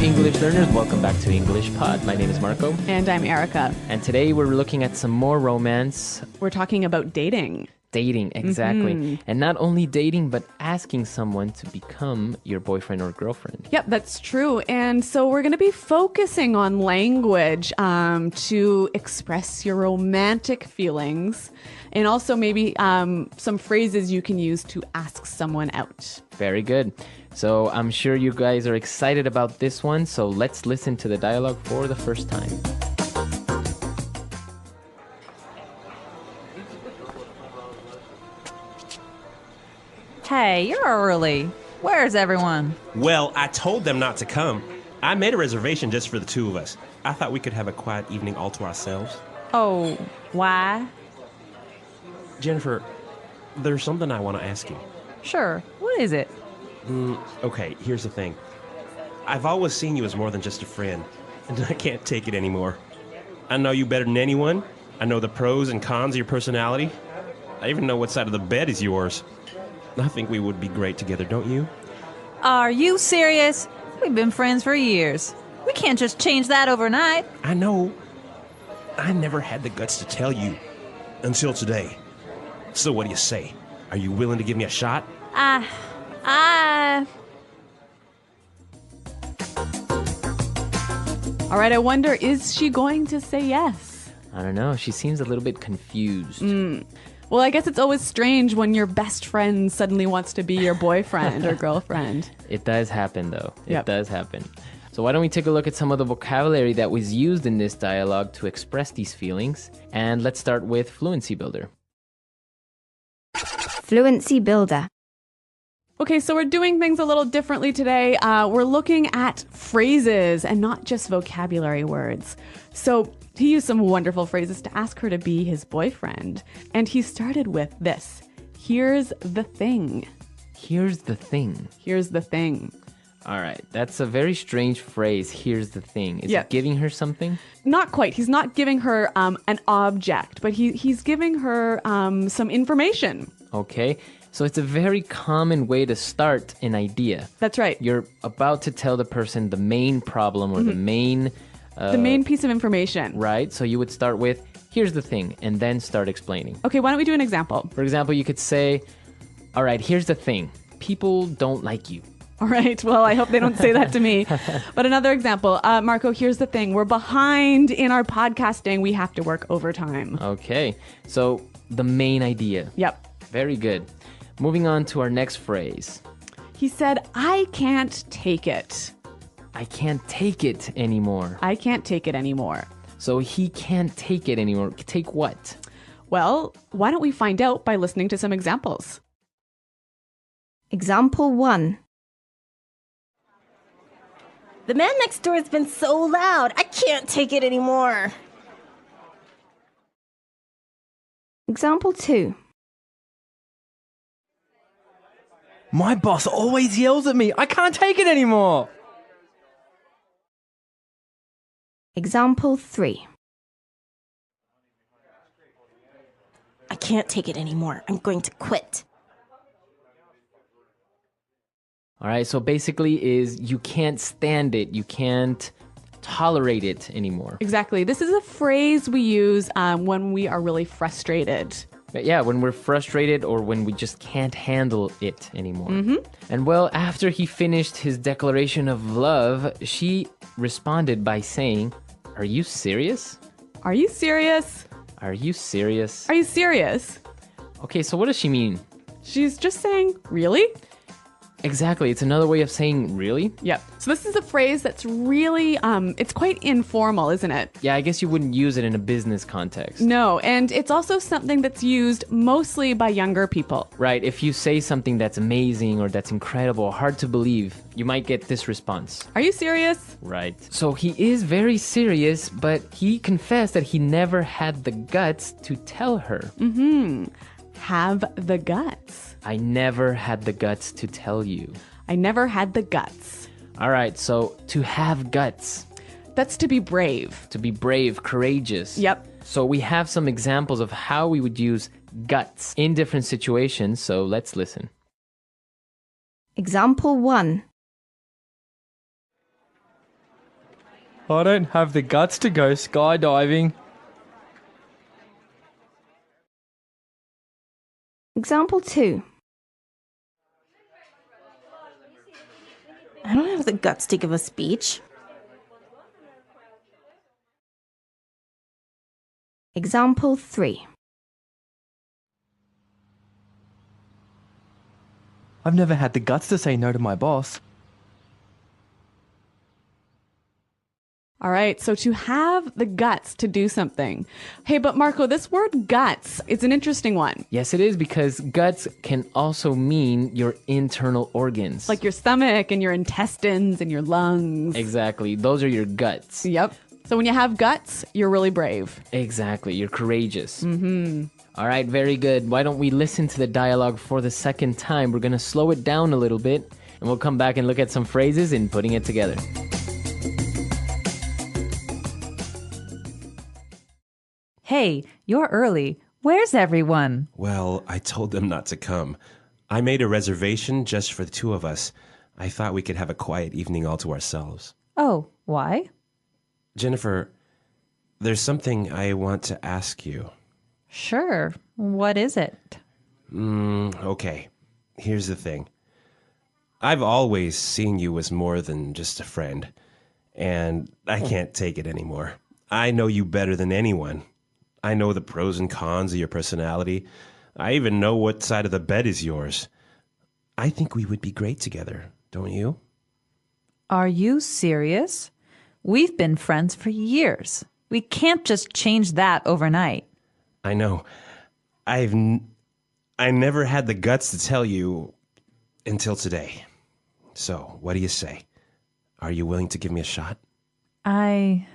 English learners, welcome back to English Pod. My name is Marco. And I'm Erica. And today we're looking at some more romance. We're talking about dating. Dating, exactly. And not only dating, but asking someone to become your boyfriend or girlfriend. Yep, that's true. And so we're going to be focusing on language to express your romantic feelings, and also maybe some phrases you can use to ask someone out. Very good. So I'm sure you guys are excited about this one. So let's listen to the dialogue for the first time. Hey, you're early. Where's everyone? Well, I told them not to come. I made a reservation just for the two of us. I thought we could have a quiet evening all to ourselves. Oh, why? Jennifer, there's something I want to ask you. Sure. What is it? Okay, here's the thing. I've always seen you as more than just a friend, and I can't take it anymore. I know you better than anyone. I know the pros and cons of your personality. I even know what side of the bed is yours. I think we would be great together, don't you? Are you serious? We've been friends for years. We can't just change that overnight. I know. I never had the guts to tell you. Until today. So what do you say? Are you willing to give me a shot? All right, I wonder, is she going to say yes? I don't know. She seems a little bit confused. Well, I guess it's always strange when your best friend suddenly wants to be your boyfriend or girlfriend. It does happen, though. It Yep. does happen. So why don't we take a look at some of the vocabulary that was used in this dialogue to express these feelings? And let's start with Fluency Builder. Fluency Builder. Okay, so we're doing things a little differently today. We're looking at phrases and not just vocabulary words. So he used some wonderful phrases to ask her to be his boyfriend. And he started with this. Here's the thing. Here's the thing. Here's the thing. All right, that's a very strange phrase. Here's the thing. Is Yeah. it giving her something? Not quite. He's not giving her an object, but he's giving her some information. Okay, so it's a very common way to start an idea. That's right. You're about to tell the person the main problem or the main... The main piece of information. Right, so you would start with, here's the thing, and then start explaining. Okay, why don't we do an example? For example, you could say, all right, here's the thing. People don't like you. All right. Well, I hope they don't say that to me. But another example, Marco, here's the thing. We're behind in our podcasting. We have to work overtime. Okay, so the main idea. Yep. Very good. Moving on to our next phrase. He said, I can't take it. I can't take it anymore. I can't take it anymore. So he can't take it anymore. Take what? Well, why don't we find out by listening to some examples? Example 1. The man next door has been so loud. I can't take it anymore. Example 2. My boss always yells at me. I can't take it anymore. Example 3. I can't take it anymore. I'm going to quit. All right, so basically is you can't stand it. You can't tolerate it anymore. Exactly. This is a phrase we use when we are really frustrated. But yeah, when we're frustrated or when we just can't handle it anymore. And well, after he finished his declaration of love, she responded by saying, "Are you serious? Are you serious? Are you serious?" Are you serious? Okay, so what does she mean? She's just saying, really? Exactly. It's another way of saying really. Yep. So this is a phrase that's really, it's quite informal, isn't it? Yeah, I guess you wouldn't use it in a business context. No, and it's also something that's used mostly by younger people. Right. If you say something that's amazing or that's incredible, hard to believe, you might get this response. Are you serious? Right. So he is very serious, but he confessed that he never had the guts to tell her. Have the guts. I never had the guts to tell you. I never had the guts. All right, so to have guts, That's to be brave. to be brave, courageous. Yep. So we have some examples of how we would use guts in different situations, so let's listen. Example 1. I don't have the guts to go skydiving. Example 2. I don't have the guts to give a speech. Example 3. I've never had the guts to say no to my boss. All right, so to have the guts to do something. Hey, but Marco, this word guts, it's an interesting one. Yes, it is, because guts can also mean your internal organs. Like your stomach and your intestines and your lungs. Exactly. Those are your guts. Yep. So when you have guts, you're really brave. Exactly. You're courageous. Mm-hmm. All right, very good. Why don't we listen to the dialogue for the second time? We're going to slow it down a little bit, and we'll come back and look at some phrases and putting it together. Hey, you're early. Where's everyone? Well, I told them not to come. I made a reservation just for the two of us. I thought we could have a quiet evening all to ourselves. Oh, why? Jennifer, there's something I want to ask you. Sure. What is it? Okay. Here's the thing. I've always seen you as more than just a friend, and I can't take it anymore. I know you better than anyone. I know the pros and cons of your personality. I even know what side of the bed is yours. I think we would be great together, don't you? Are you serious? We've been friends for years. We can't just change that overnight. I know. I never had the guts to tell you until today. So, what do you say? Are you willing to give me a shot? I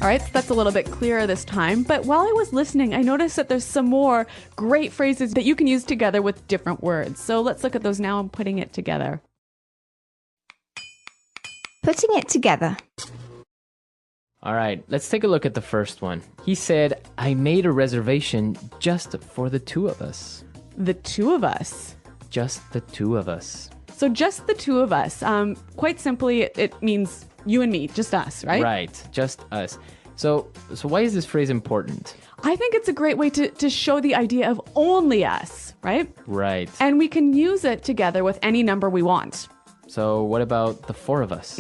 All right, so that's a little bit clearer this time. But while I was listening, I noticed that there's some more great phrases that you can use together with different words. So let's look at those now and putting it together. Putting it together. All right, let's take a look at the first one. He said, I made a reservation just for the two of us. The two of us. Just the two of us. So just the two of us. Quite simply, it means you and me, just us, right? Right, just us. So why is this phrase important? I think it's a great way to show the idea of only us, right? Right. And we can use it together with any number we want. So what about the four of us?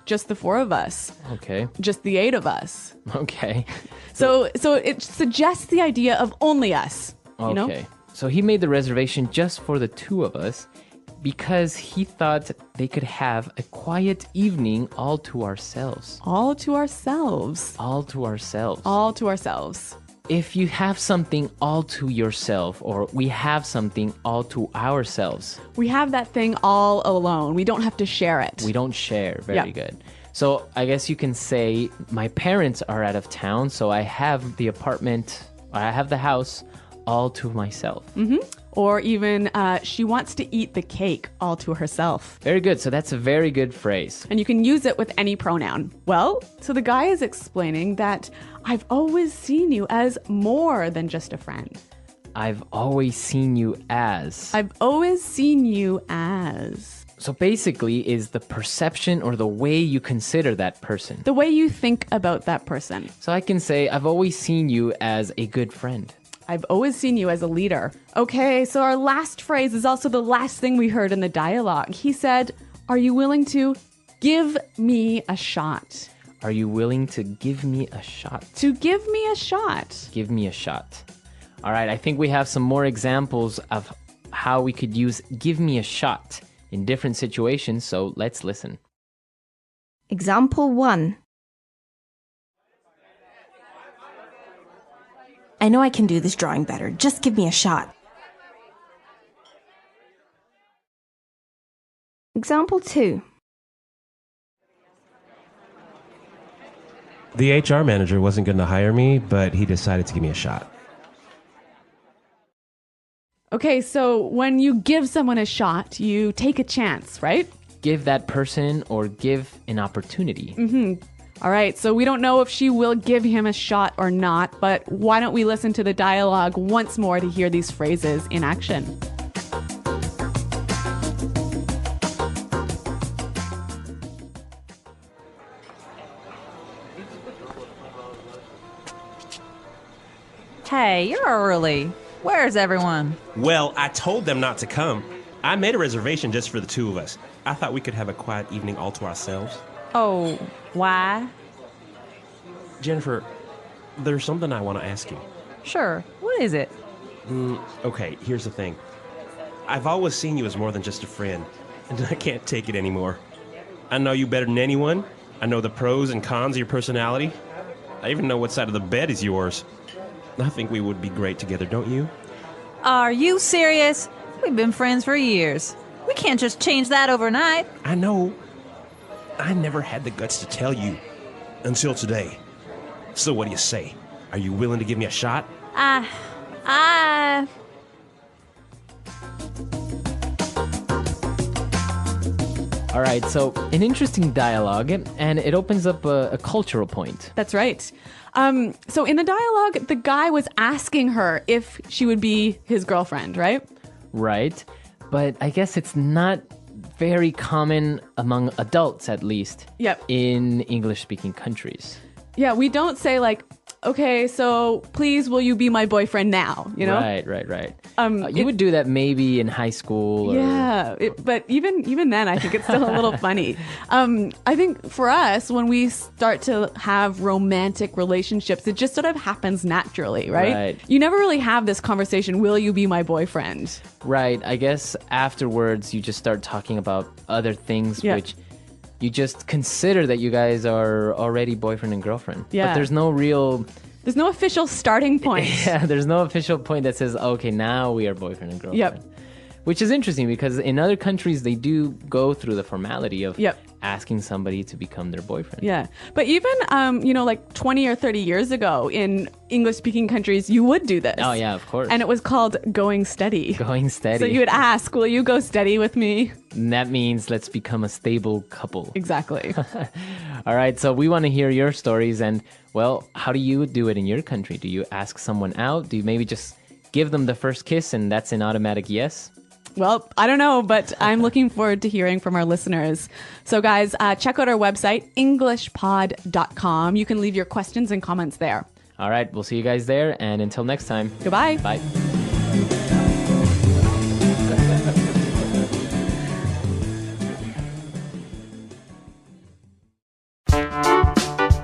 Just the four of us. Okay. Just the 8 of us. Okay. So it suggests the idea of only us. You know? Okay. So he made the reservation just for the two of us because he thought they could have a quiet evening all to ourselves. All to ourselves. All to ourselves. All to ourselves. If you have something all to yourself, or we have something all to ourselves, We have that thing all alone. We don't have to share it. we don't share. Very Yeah. good. So I guess you can say, my parents are out of town, so I have the apartment, I have the house all to myself. Or even, she wants to eat the cake all to herself. Very good. So that's a very good phrase. And you can use it with any pronoun. Well, so the guy is explaining that I've always seen you as more than just a friend. I've always seen you as. I've always seen you as. So basically is the perception or the way you consider that person. The way you think about that person. So I can say, I've always seen you as a good friend. I've always seen you as a leader. Okay, so our last phrase is also the last thing we heard in the dialogue. He said, are you willing to give me a shot? Are you willing to give me a shot? To give me a shot. Give me a shot. All right, I think we have some more examples of how we could use give me a shot in different situations, so let's listen. Example 1. I know I can do this drawing better. Just give me a shot. Example 2. The HR manager wasn't going to hire me, but he decided to give me a shot. Okay, so when you give someone a shot, you take a chance, right? Give that person or give an opportunity. All right, so we don't know if she will give him a shot or not, but why don't we listen to the dialogue once more to hear these phrases in action? Hey, you're early. Where's everyone? Well, I told them not to come. I made a reservation just for the two of us. I thought we could have a quiet evening all to ourselves. Oh, why? Jennifer, there's something I want to ask you. Sure. What is it? Okay, here's the thing. I've always seen you as more than just a friend, and I can't take it anymore. I know you better than anyone. I know the pros and cons of your personality. I even know what side of the bed is yours. I think we would be great together, don't you? Are you serious? We've been friends for years. We can't just change that overnight. I know. I never had the guts to tell you until today. So what do you say? Are you willing to give me a shot? All right, so an interesting dialogue, and it opens up a cultural point. That's right. So in the dialogue, the guy was asking her if she would be his girlfriend, right? Right, but I guess it's not very common among adults, at least. Yep. In English-speaking countries. Yeah, we don't say like, okay, so please will you be my boyfriend now, you know? Right. You would do that maybe in high school. Yeah, but even then, I think it's still a little funny. I think for us, when we start to have romantic relationships, it just sort of happens naturally, right? Right. You never really have this conversation, will you be my boyfriend? Right, I guess afterwards you just start talking about other things which you just consider that you guys are already boyfriend and girlfriend. Yeah. But there's no official starting point. Yeah, there's no official point that says, okay, now we are boyfriend and girlfriend. Yep. Which is interesting because in other countries, they do go through the formality of Yep. asking somebody to become their boyfriend. Yeah. But even, like 20 or 30 years ago in English-speaking countries, you would do this. Oh, yeah, of course. And it was called going steady. Going steady. So you would ask, will you go steady with me? And that means let's become a stable couple. Exactly. All right, so we want to hear your stories. And, well, how do you do it in your country? Do you ask someone out? Do you maybe just give them the first kiss and that's an automatic yes? Well, I don't know, but I'm looking forward to hearing from our listeners. So, guys, check out our website, englishpod.com. You can leave your questions and comments there. All right, we'll see you guys there. And until next time. Goodbye. Bye.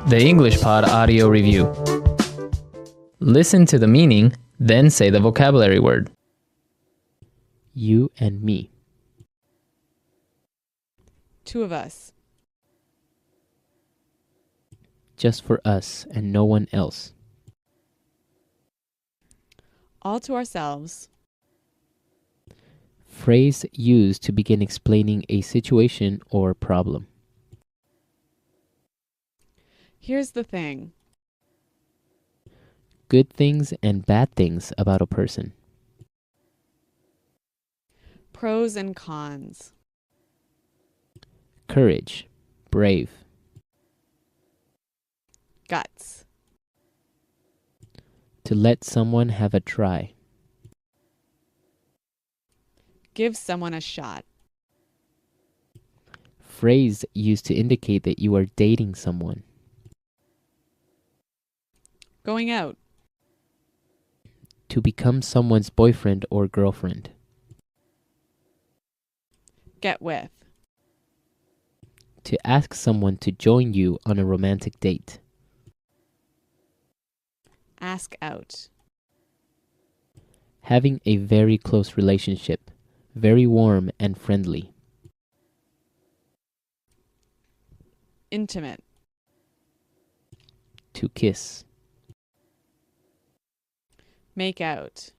The English Pod Audio Review. Listen to the meaning, then say the vocabulary word. You and me. Two of us. Just for us and no one else. All to ourselves. Phrase used to begin explaining a situation or problem. Here's the thing. Good things and bad things about a person. Pros and cons. Courage. Brave. Guts. To let someone have a try. Give someone a shot. Phrase used to indicate that you are dating someone. Going out. To become someone's boyfriend or girlfriend. Get with. To ask someone to join you on a romantic date. Ask out. Having a very close relationship. Very warm and friendly. Intimate. To kiss. Make out.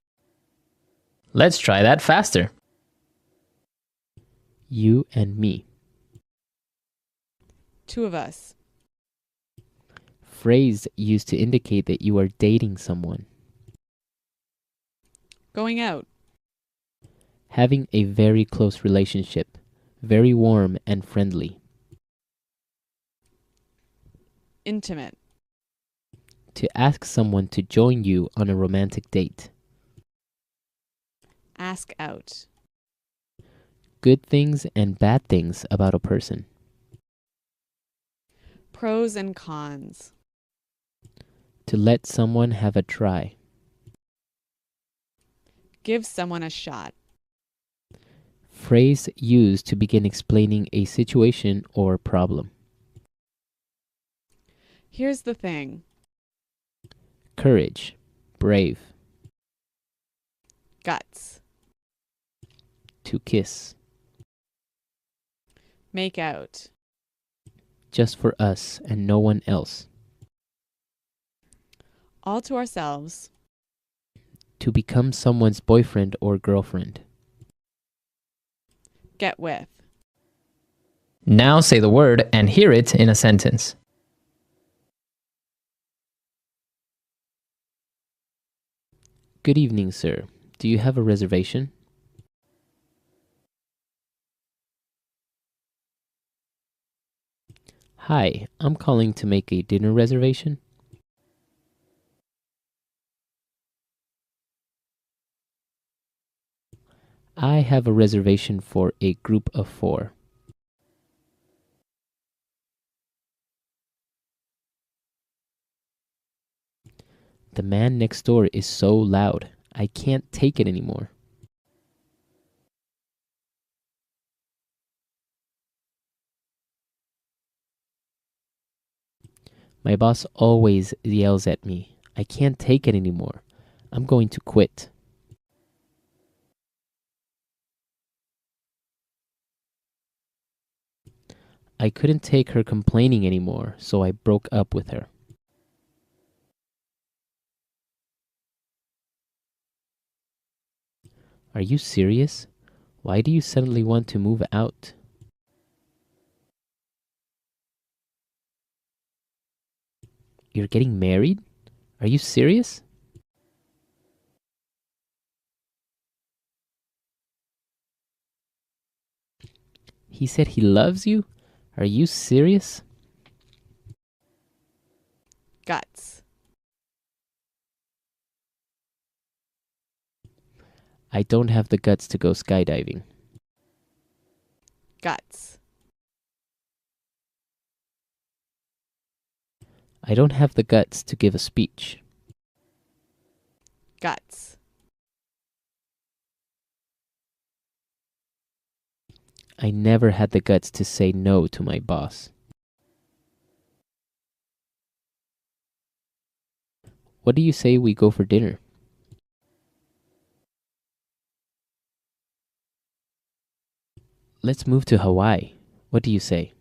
Let's try that faster. You and me. Two of us. Phrase used to indicate that you are dating someone. Going out. Having a very close relationship. Very warm and friendly. Intimate. To ask someone to join you on a romantic date. Ask out. Good things and bad things about a person. Pros and cons. To let someone have a try. Give someone a shot. Phrase used to begin explaining a situation or problem. Here's the thing. Courage. Brave. Guts. To kiss. Make out. Just for us and no one else. All to ourselves. To become someone's boyfriend or girlfriend. Get with. Now say the word and hear it in a sentence. Good evening, sir. Do you have a reservation? Hi, I'm calling to make a dinner reservation. I have a reservation for a group of 4. The man next door is so loud. I can't take it anymore. My boss always yells at me. I can't take it anymore. I'm going to quit. I couldn't take her complaining anymore, so I broke up with her. Are you serious? Why do you suddenly want to move out? You're getting married? Are you serious? He said he loves you? Are you serious? Guts. I don't have the guts to go skydiving. Guts. I don't have the guts to give a speech. Guts. I never had the guts to say no to my boss. What do you say we go for dinner? Let's move to Hawaii. What do you say?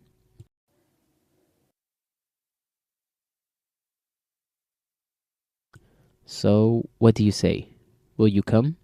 So, what do you say? Will you come?